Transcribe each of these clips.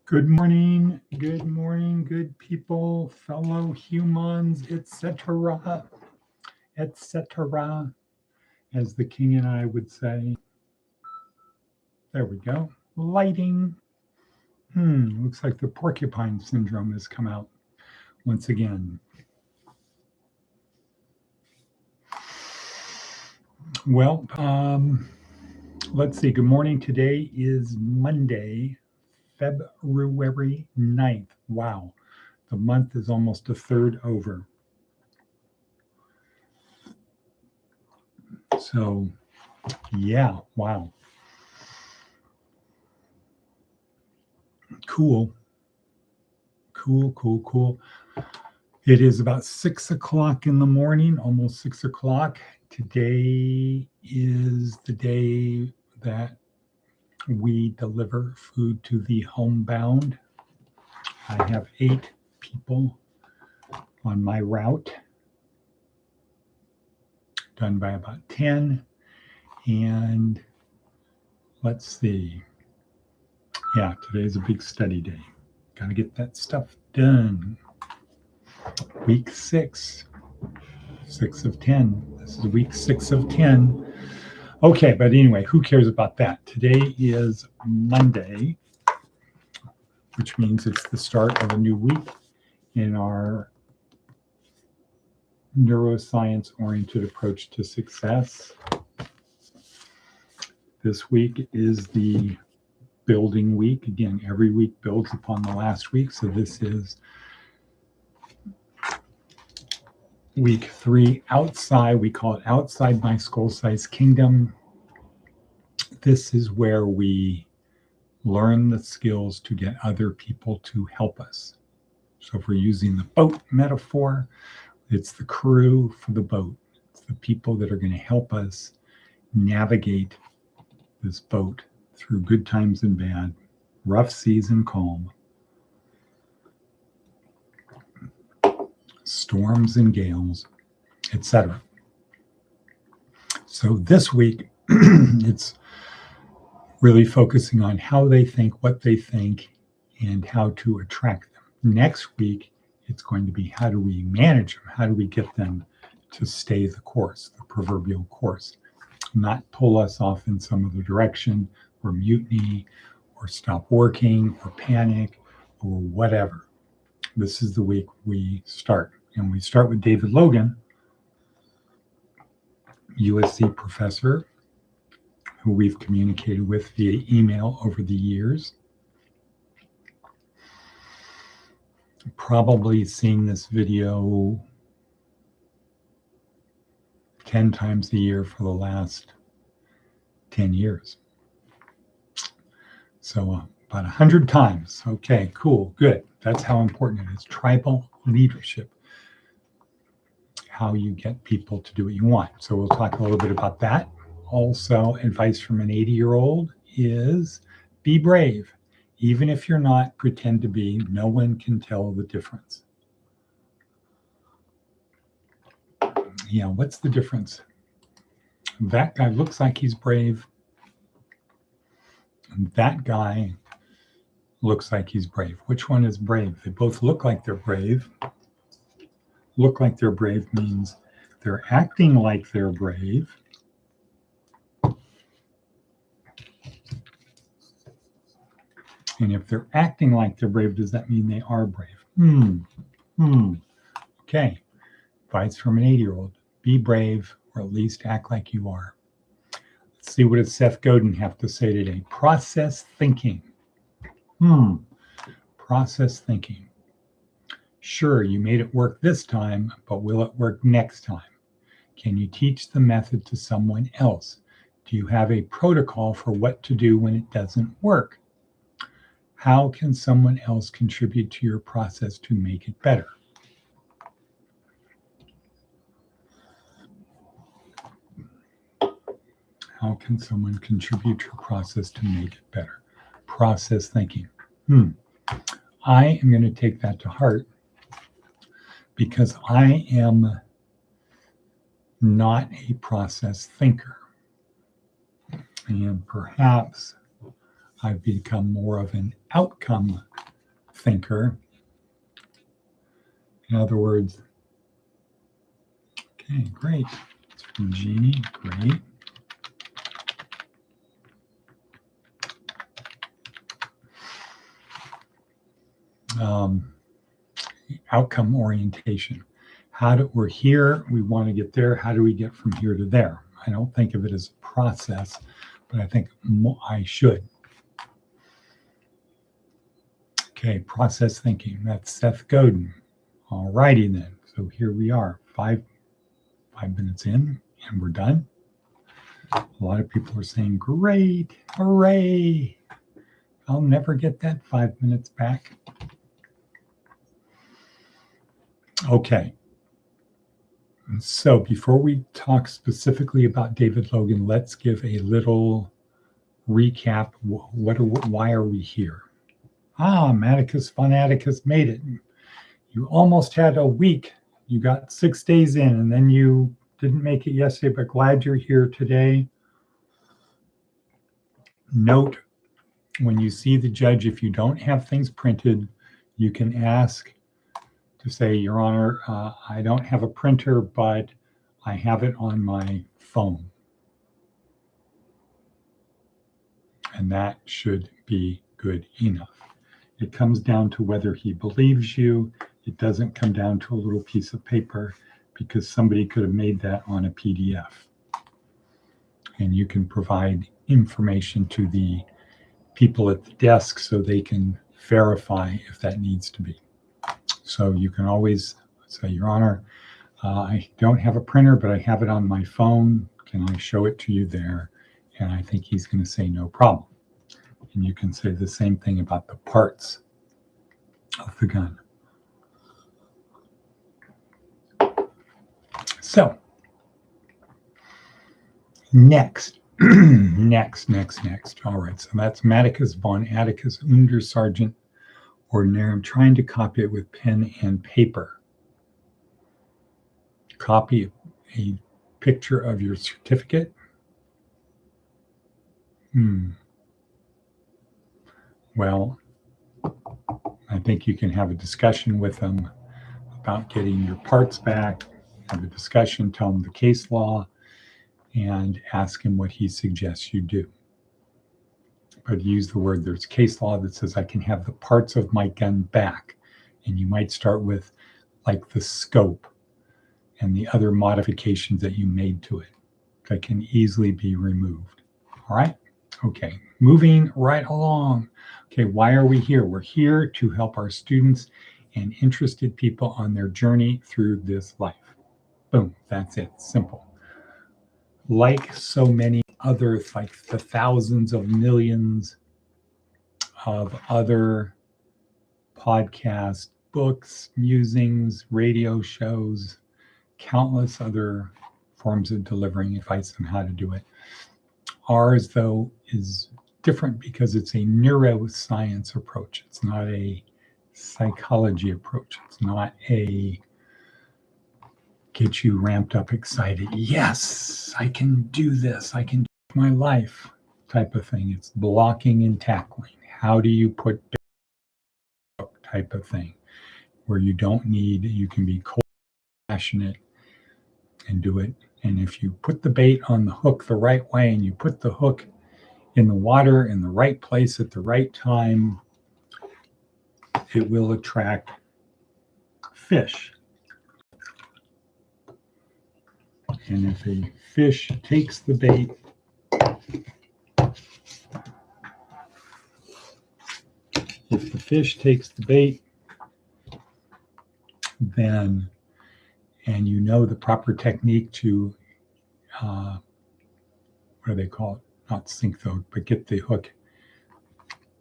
good morning, good people, fellow humans, etc., as the king and I would say. There we go. Lighting. Looks like the porcupine syndrome has come out once again. Well, let's see. Good morning. Today is Monday, February 9th. Wow, the month is almost a third over. So, yeah, wow. Cool. It is about 6 o'clock in the morning, almost 6 o'clock. Today is the day that we deliver food to the homebound. I have 8 people on my route, done by about 10. And let's see. Yeah, today's a big study day. Got to get that stuff done. Week 6, 6 of 10. This is week 6 of 10. Okay, but anyway, who cares about that? Today is Monday, which means it's the start of a new week in our neuroscience-oriented approach to success. This week is the building week. Again, every week builds upon the last week. So this is week 3 outside. We call it outside my skull-sized kingdom. This is where we learn the skills to get other people to help us. So if we're using the boat metaphor, it's the crew for the boat. It's the people that are going to help us navigate this boat through good times and bad, rough seas and calm, storms and gales, etc. So this week, it's really focusing on how they think, what they think, and how to attract them. Next week, it's going to be how do we manage them? How do we get them to stay the course, the proverbial course, not pull us off in some other direction or mutiny or stop working or panic or whatever. This is the week we start. And we start with David Logan, USC professor, who we've communicated with via email over the years. Probably seen this video 10 times a year for the last 10 years. So about 100 times. Okay, cool, good. That's how important it is. Tribal leadership. How you get people to do what you want. So we'll talk a little bit about that. Also, advice from an 80-year-old is be brave. Even if you're not, pretend to be. No one can tell the difference. Yeah, what's the difference? That guy looks like he's brave. And that guy looks like he's brave. Which one is brave? They both look like they're brave. Look like they're brave means they're acting like they're brave. And if they're acting like they're brave, does that mean they are brave? Okay. Advice from an 80-year-old. Be brave, or at least act like you are. Let's see what does Seth Godin have to say today. Process thinking. Process thinking. Sure, you made it work this time, but will it work next time? Can you teach the method to someone else? Do you have a protocol for what to do when it doesn't work? How can someone else contribute to your process to make it better? How can someone contribute to your process to make it better? Process thinking. I am going to take that to heart because I am not a process thinker. And perhaps I've become more of an outcome thinker. In other words, okay, great. It's from Jeannie, great. Outcome orientation. We're here, we want to get there. How do we get from here to there? I don't think of it as a process, but I think I should. Okay, process thinking. That's Seth Godin. All righty then. So here we are, five minutes in, and we're done. A lot of people are saying, great, hooray. I'll never get that 5 minutes back. Okay. So before we talk specifically about David Logan, let's give a little recap. Why are we here? Maticus Fanaticus made it. You almost had a week. You got 6 days in, and then you didn't make it yesterday, but glad you're here today. Note, when you see the judge, if you don't have things printed, you can ask to say, Your Honor, I don't have a printer, but I have it on my phone. And that should be good enough. It comes down to whether he believes you. It doesn't come down to a little piece of paper, because somebody could have made that on a PDF. And you can provide information to the people at the desk so they can verify if that needs to be. So you can always say, Your Honor, I don't have a printer, but I have it on my phone. Can I show it to you there? And I think he's going to say no problem. And you can say the same thing about the parts of the gun. So, next. next. All right, so that's Maticus von Atticus Untersergeant Ordinary. I'm trying to copy it with pen and paper. Copy a picture of your certificate. Well, I think you can have a discussion with them about getting your parts back, have a discussion, tell him the case law, and ask him what he suggests you do. But use the word, there's case law that says I can have the parts of my gun back. And you might start with like the scope and the other modifications that you made to it that can easily be removed. All right? Okay, moving right along. Okay, why are we here? We're here to help our students and interested people on their journey through this life. Boom, that's it, simple. Like so many others, like the thousands of millions of other podcasts, books, musings, radio shows, countless other forms of delivering advice on how to do it. Ours, though, is different because it's a neuroscience approach. It's not a psychology approach. It's not a get you ramped up, excited. Yes, I can do this. I can do my life type of thing. It's blocking and tackling. How do you put type of thing where you don't need, you can be cold, passionate and do it. And if you put the bait on the hook the right way and you put the hook in the water in the right place at the right time, it will attract fish. And if a fish takes the bait, then, and you know the proper technique to, what do they call it? Not sink though, but get the hook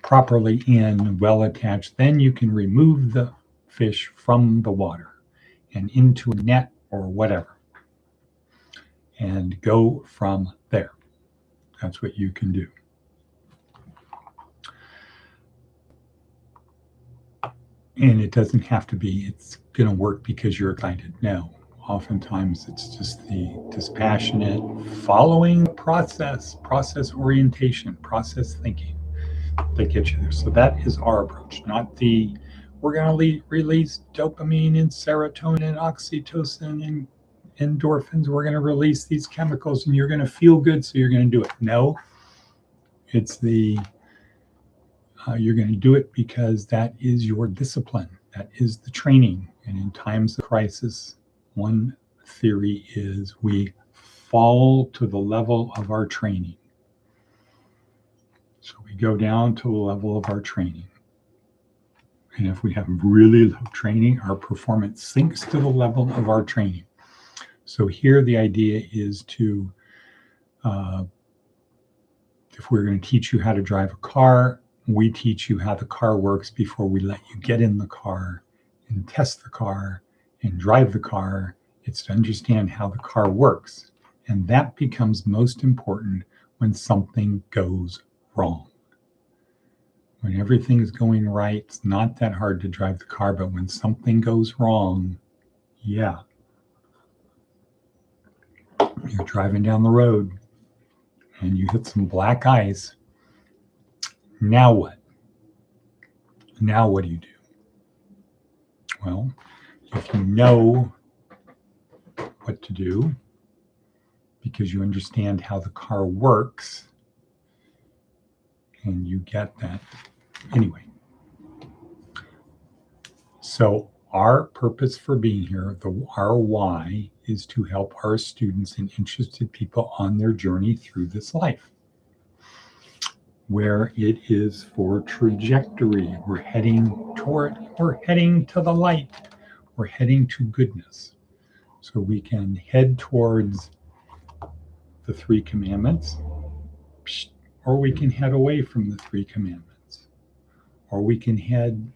properly in, well attached, then you can remove the fish from the water and into a net or whatever and go from there. That's what you can do. And it doesn't have to be, it's going to work because you're excited. No, oftentimes it's just the dispassionate following the process orientation, process thinking. that get you there. So that is our approach, not the we're going to release dopamine and serotonin and oxytocin and endorphins. We're going to release these chemicals and you're going to feel good, so you're going to do it. No, it's the you're going to do it because that is your discipline. That is the training. And in times of crisis, one theory is we fall to the level of our training. So we go down to the level of our training. And if we have really low training, our performance sinks to the level of our training. So here the idea is to, if we're going to teach you how to drive a car, we teach you how the car works before we let you get in the car and test the car and drive the car. It's to understand how the car works. And that becomes most important when something goes wrong. When everything is going right, it's not that hard to drive the car, but when something goes wrong, yeah. You're driving down the road and you hit some black ice. Now what? Now what do you do? Well, if you know what to do because you understand how the car works and you get that. Anyway, so our purpose for being here, our why, is to help our students and interested people on their journey through this life, where it is for trajectory. We're heading to the light. We're heading to goodness. So we can head towards the 3 commandments, or we can head away from the 3 commandments, or we can head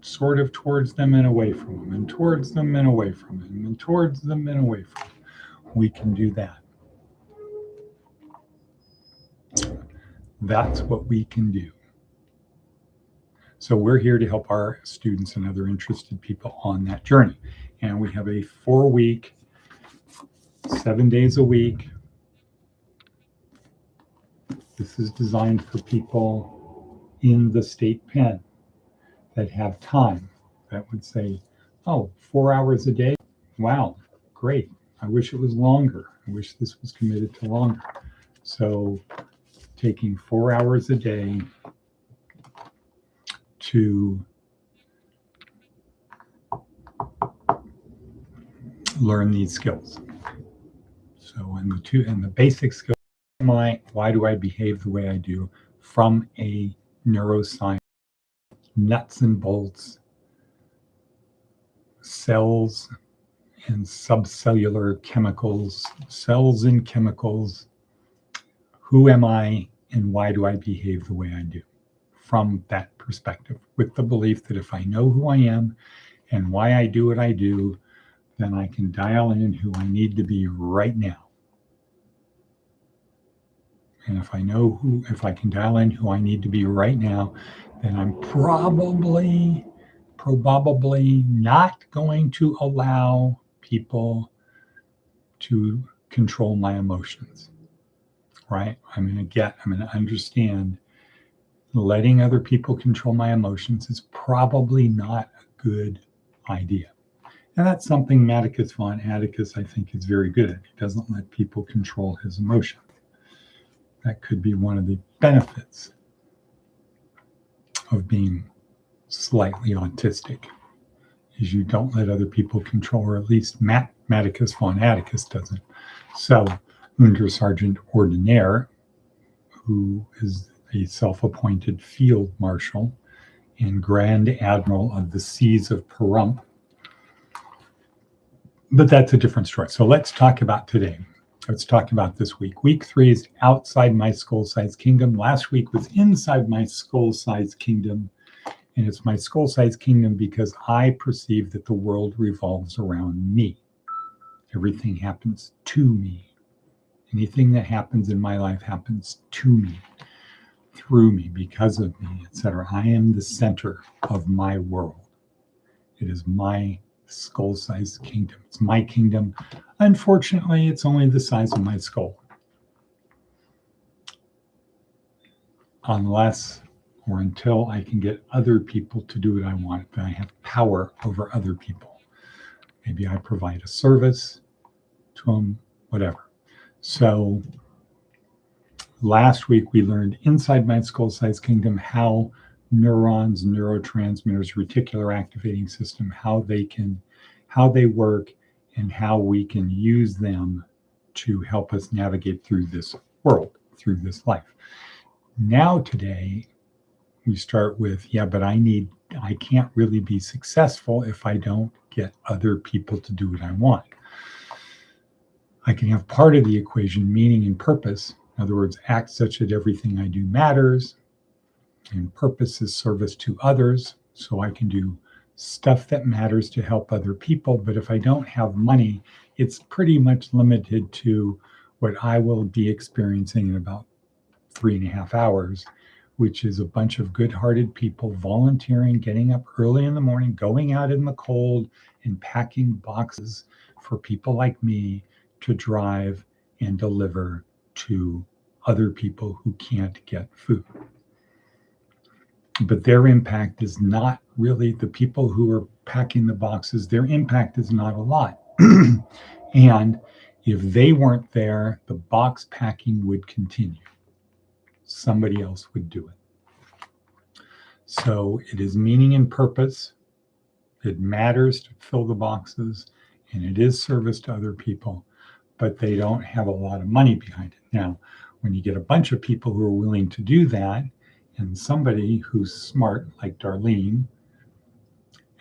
sort of towards them and away from them, and towards them and away from them, and towards them and away from them. We can do that. That's what we can do. So we're here to help our students and other interested people on that journey. And we have a 4-week, 7 days a week. This is designed for people in the state pen that have time, that would say, oh, 4 hours a day? Wow, great. I wish it was longer. I wish this was committed to longer. So taking 4 hours a day to learn these skills. So, and the basic skills, why do I behave the way I do, from a neuroscience, nuts and bolts, cells and subcellular chemicals, cells and chemicals. Who am I and why do I behave the way I do? From that perspective, with the belief that if I know who I am and why I do what I do, then I can dial in who I need to be right now. And if I can dial in who I need to be right now, then I'm probably not going to allow people to control my emotions, right? I'm going to understand letting other people control my emotions is probably not a good idea. And that's something Atticus von Atticus, I think, is very good at. He doesn't let people control his emotion. That could be one of the benefits of being slightly autistic, is you don't let other people control, or at least Atticus von Atticus doesn't. So Untersergeant Ordinaire, who is a self-appointed field marshal and Grand Admiral of the Seas of Pahrump. But that's a different story. So let's talk about today. Let's talk about this week. Week 3 is outside my skull-sized kingdom. Last week was inside my skull-sized kingdom. And it's my skull-sized kingdom because I perceive that the world revolves around me. Everything happens to me. Anything that happens in my life happens to me, through me, because of me, etc. I am the center of my world. It is my skull-sized kingdom. It's my kingdom. Unfortunately, it's only the size of my skull. Unless or until I can get other people to do what I want, then I have power over other people. Maybe I provide a service to them, whatever. So last week we learned inside my skull-sized kingdom how neurons, neurotransmitters, reticular activating system, how they work, and how we can use them to help us navigate through this world, through this life. Now today we start with, but I can't really be successful if I don't get other people to do what I want. I can have part of the equation, meaning and purpose. In other words, act such that everything I do matters. And purpose is service to others. So I can do stuff that matters to help other people. But if I don't have money, it's pretty much limited to what I will be experiencing in about 3.5 hours, which is a bunch of good-hearted people volunteering, getting up early in the morning, going out in the cold and packing boxes for people like me to drive and deliver to other people who can't get food. But their impact is not really the people who are packing the boxes. Their impact is not a lot. And if they weren't there, the box packing would continue. Somebody else would do it. So it is meaning and purpose. It matters to fill the boxes, and it is service to other people, but they don't have a lot of money behind it. Now, when you get a bunch of people who are willing to do that, and somebody who's smart like Darlene,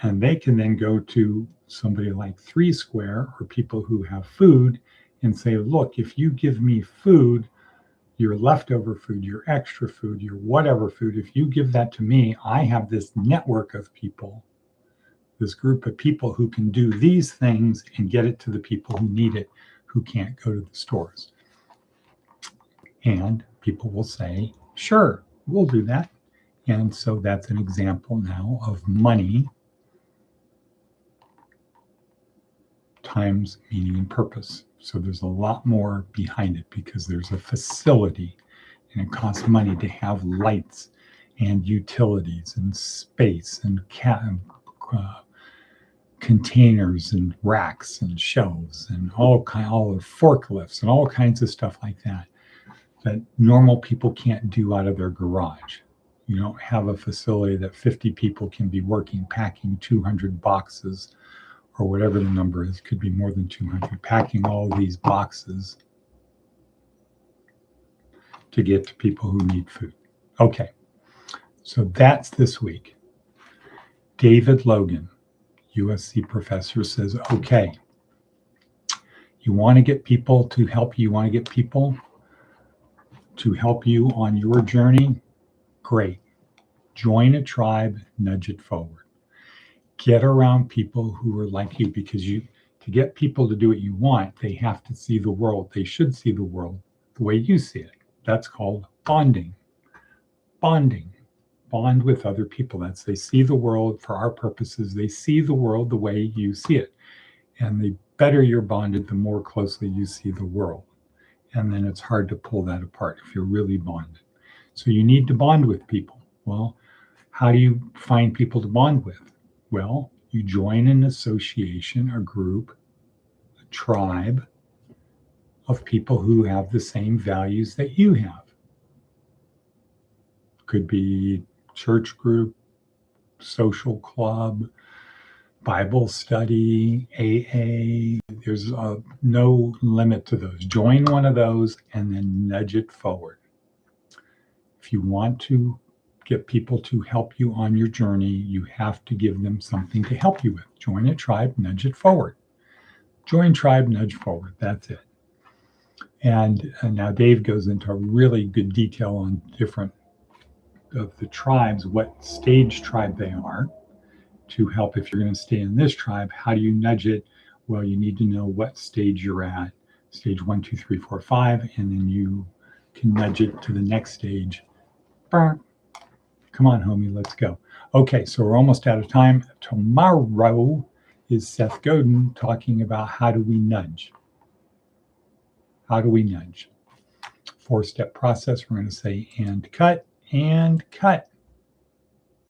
and they can then go to somebody like 3 Square or people who have food and say, look, if you give me food, your leftover food, your extra food, your whatever food, if you give that to me, I have this network of people, this group of people who can do these things and get it to the people who need it, who can't go to the stores. And people will say, sure, we'll do that. And so that's an example now of money times meaning and purpose. So there's a lot more behind it because there's a facility and it costs money to have lights and utilities and space and containers and racks and shelves and all of forklifts and all kinds of stuff like that normal people can't do out of their garage. You don't have a facility that 50 people can be working, packing 200 boxes or whatever the number is, could be more than 200, packing all these boxes to get to people who need food. Okay, so that's this week. David Logan, USC professor, says, okay, you want to get people to help you, you want to get people to help you on your journey? Great. Join a tribe, nudge it forward. Get around people who are like you, because to get people to do what you want, they have to see the world. They should see the world the way you see it. That's called bonding. Bonding. Bond with other people. That's they see the world for our purposes. They see the world the way you see it. And the better you're bonded, the more closely you see the world. And then it's hard to pull that apart if you're really bonded. So you need to bond with people. Well, how do you find people to bond with? Well, you join an association, a group, a tribe of people who have the same values that you have. Could be church group, social club, Bible study, AA. There's no limit to those. Join one of those and then nudge it forward. If you want to get people to help you on your journey, you have to give them something to help you with. Join a tribe, nudge it forward. Join tribe, nudge forward. That's it. And now Dave goes into really good detail on different of the tribes, what stage tribe they are, to help if you're going to stay in this tribe. How do you nudge it? Well, you need to know what stage you're at, stage 1, 2, 3, 4, 5, and then you can nudge it to the next stage. Come on, homie, let's go. Okay, so we're almost out of time. Tomorrow is Seth Godin talking about how do we nudge? How do we nudge? 4-step process. We're going to say and cut, and cut.